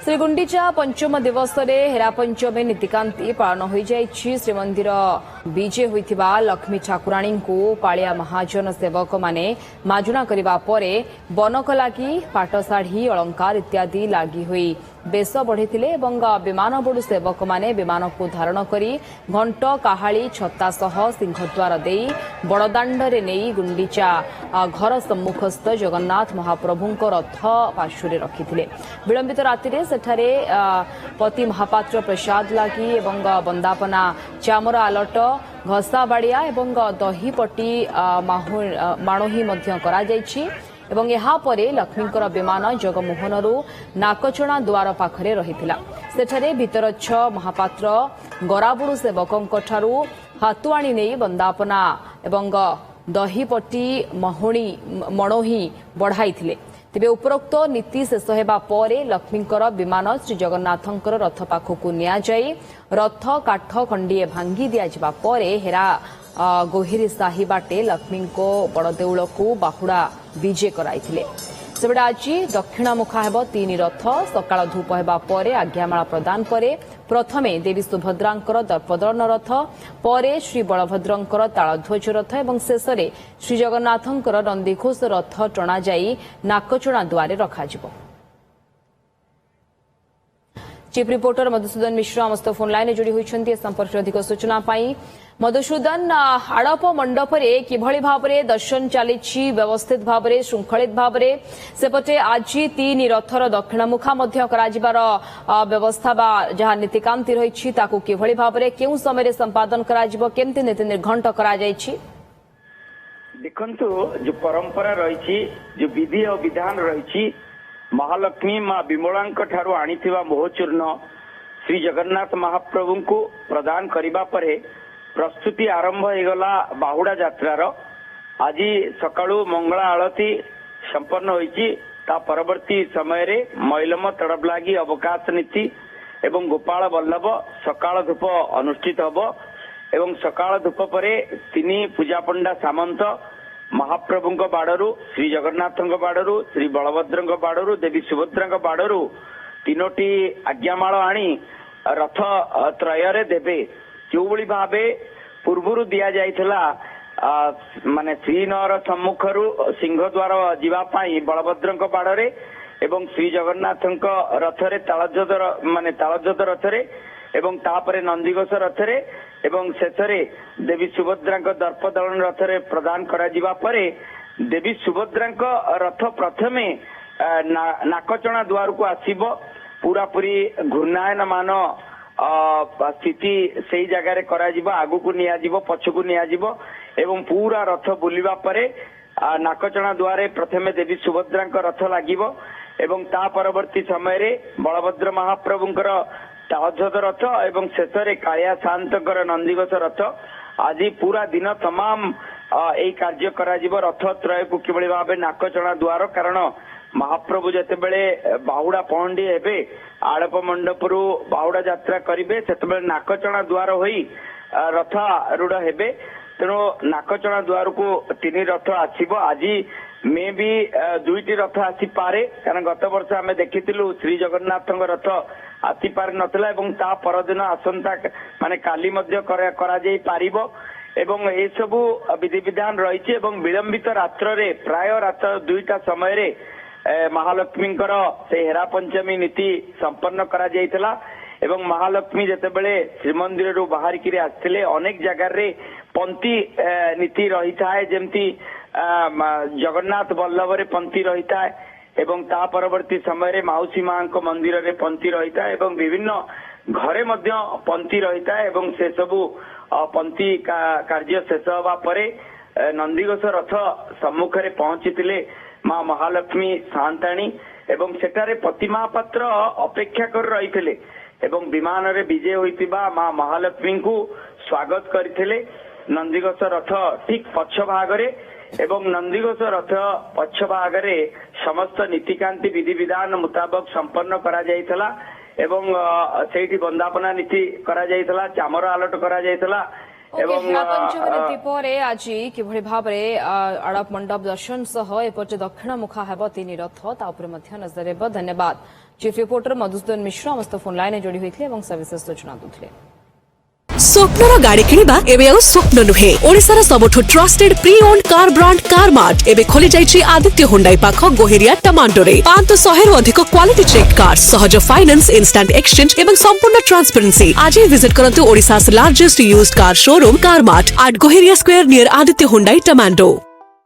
श्रीगुंडीचा पंचम दिवस हेरा पंचमी नीतिकांति पालन हो जाइछि। श्रीमंदिर विजे होइथिबा लक्ष्मी ठाकुराणी को कालिया महाजन सेवक माने माजुना करिबा परे बनक लागि पाटशाढ़ी अलंकार इत्यादि लागि होई बेश बढ़िथिले एवं विमान बोर्ड सेवक माने विमान को धारण करी घंट काहाली छत्ता सह सिंहद्वार देई बड़दाण्डरे नेई गुंडीचा घर सम्मुखस्थ जगन्नाथ महाप्रभुंक रथ पार्श्वरे रखिथिले। विलंबित रातिरे सेठारे पति महापात्र प्रसाद लागि एवं बंदापना चामर आलट घसा बाड़िया एवं दहीपट्टी माणोही मध्य करा जाइछि एवं यहाँ परे लक्ष्मींकर विमान जगमोहनरू नाकचणा द्वार पाखरे रहिथिला। सेठारे भितरच्छ महापात्र गराबुड़ू सेवकंक ठारू हातुआणी नेई बंदापना एवं दहीपट्टी मणोही बढ़ाइथिले। तेबे उपरोक्त नीति शेष हेबा परे लक्ष्मींकर विमान श्री जगन्नाथंकर रथ पाखकु निया जाई रथ काठ खंडीए भांगी दिया जिबा परे हेरा गोहिरी साही बाटे लक्ष्मी को बड़देउल को बाहुड़ा विजे कराइथिले। सेबडे आज दक्षिणमुखा हेब 3 रथ सकाळ धूप हेबा परे आज्ञामाला प्रदान परे प्रथमे देवी सुभद्रांकर दर्पदलन रथ परे श्री बलभद्रंकर तालध्वज रथ एवं शेषरे श्री जगन्नाथंकर नंदीघोष रथ टणा जाई नाकचणा द्वारे रखाजिबो। चीफ रिपोर्टर मधुसूदन मिश्र समस्त फोन लाइन जोड़ी होती संपर्क अधिक सूचना पाई। मधुसूदन आड़प मंडपरे किभली भावरे दर्शन चली व्यवस्थित भावरे श्रृंखलित भावरे सेपटे आज 3 रथर दक्षिणमुखा मध्य कराजिबार व्यवस्था बा जहाँ नीतिकांति रही ताकू किभली भावरे केउ समय संपादन कराजिबो केमती नीति निर्घंट करा जायछि। देखंतु जो परंपरा रही जो विधि और विधान रही महालक्ष्मी मां विमलांक ठारू आनीथिबा मोहचूर्ण श्री जगन्नाथ महाप्रभु को प्रदान करिबा परे प्रस्तुति आरंभ होगला बाहुड़ा यात्रार। आज सकाळू मंगला आळती संपन्न होईची ता परवर्ती समय रे मैलम तड़प लागी अवकाश नीति एवं गोपाल वल्लभ सकाळ धूप अनुष्ठित हबो एवं सकाळ धूप परे 3 पूजा पंडा सामंत महाप्रभुंक बाड़रू श्री जगन्नाथंक बाड़रू श्री बलभद्रंक बाड़रू देवी सुभद्रांक बाड़रू 3टी आज्ञामाल आनी रथ त्रୟରେ देबे। जो भली भावे पूर्वरु दिया जाइथला माने श्रीनगर सम्मुखरू सिंहद्वार जीवा पाई बलभद्रंक बाड़रे एवं श्री जगन्नाथंक रथरे तालध्वज रथरे एवं तापरे नंदीघोष रथरे एवं शेषरे देवी सुभद्रांक दर्पदलन रथरे प्रदान करा जिबा परे देवी सुभद्रांक रथ प्रथमे नाकचणा द्वार को आसीबो। पूरा पूरी घूर्णायन मान स्थिति सेई जगह रे करा जिबो आगु को निया जिबो पछु को निया जिबो एवं पूरा रथ बुलिबा परे नाकचणा द्वारे प्रथमे देवी सुभद्रांक रथ लागिबो एवं ता परवर्ती समय रे बलभद्र महाप्रभुंकर तालध्वज रथ एवं शेषरे कालिया शांतकर नंदीघोष रथ आज पूरा दिन तमाम यही कार्य करा जिवो। रथ त्रय को किभली भाबे नाकचणा द्वार कारण महाप्रभु जेतेबेले बाहुड़ा पहंडी हेबे आड़प मंडपरू बाहुड़ा यात्रा करिवे सेतेबेले नाकचणा द्वार होई रथ आरूढ़ हेबे तेणु नाकचणा द्वार को 3 रथ आसीबो। आज मे भी 2टी रथ आसी पारे कारण गत वर्ष आमे देखिथिलु श्री जगन्नाथंक रथ आसी पार नथला एवं ता परदिन आसंता माने काली मध्य करा जाई पारिबो एवं ए सबु विधि विधान रही एवं विलंबित रात्र रे प्राय रात 2टा समय रे महालक्ष्मींकर से हेरा पंचमी नीति संपन्न करा जाइतला एवं महालक्ष्मी जेतेबेले श्रीमंदिर रु बाहर किरे आस्थिले अनेक जगह रे पंक्ति नीति रही थाए जेमती जगन्नाथ वल्लभ रे पंक्ति रही थाए एवं ता परवर्ती समय रे माउसी मां को मंदिर रे पंक्ति रही थाए एवं विभिन्न घरे मध्य पंक्ति रही थाए एवं से सबु पंक्ति कार्य शेष हवा परे नंदीघोष रथ सम्मुख रे पहुंचीतिले मां महालक्ष्मी शांताणी एवं सेठारे पति महापात्र अपेक्षा कर रही एवं विमान रे विजय होइतिबा मां महालक्ष्मी को स्वागत करथिले। नंदीघोष रथ ठीक पक्ष भागरे एवं नंदीघोष रथ पक्ष भागरे समस्त नीतिकांति विधि विधान मुताबक संपन्न करा जाइतला एवं सेठी बंदापना नीति करा जाइतला चामर आलट करा जाइतला हेरा पंचमी नीति परे आज किभଳି भाबरे आड़प मंडप दर्शन सह एपटे दक्षिण मुखा हेब 3 रथ ता उपरे मध्य नजर हेब। धन्यवाद चीफ रिपोर्टर मधुसूदन मिश्र समस्त फोन लाइन जोड़ी होइथिले एवं सविशेष सूचना दुथिले। स्वप्नर गाड़ी किनिबा एबे आ स्वप्न नुहे ओडिसार सबठु trusted pre owned car brand Carmart एबे खोली जाइछि आदित्य हुंडाई पाख गोहेरिया टमाटोरे 500 रु अधिक क्वालिटी चेक कार सहज फाइनेंस इंस्टेंट एक्सचेंज एवं संपूर्ण ट्रांसपेरेंसी आज ही विजिट करंतु Odisha's largest used car showroom Carmart at Goheria square near Aditya Hyundai tomato.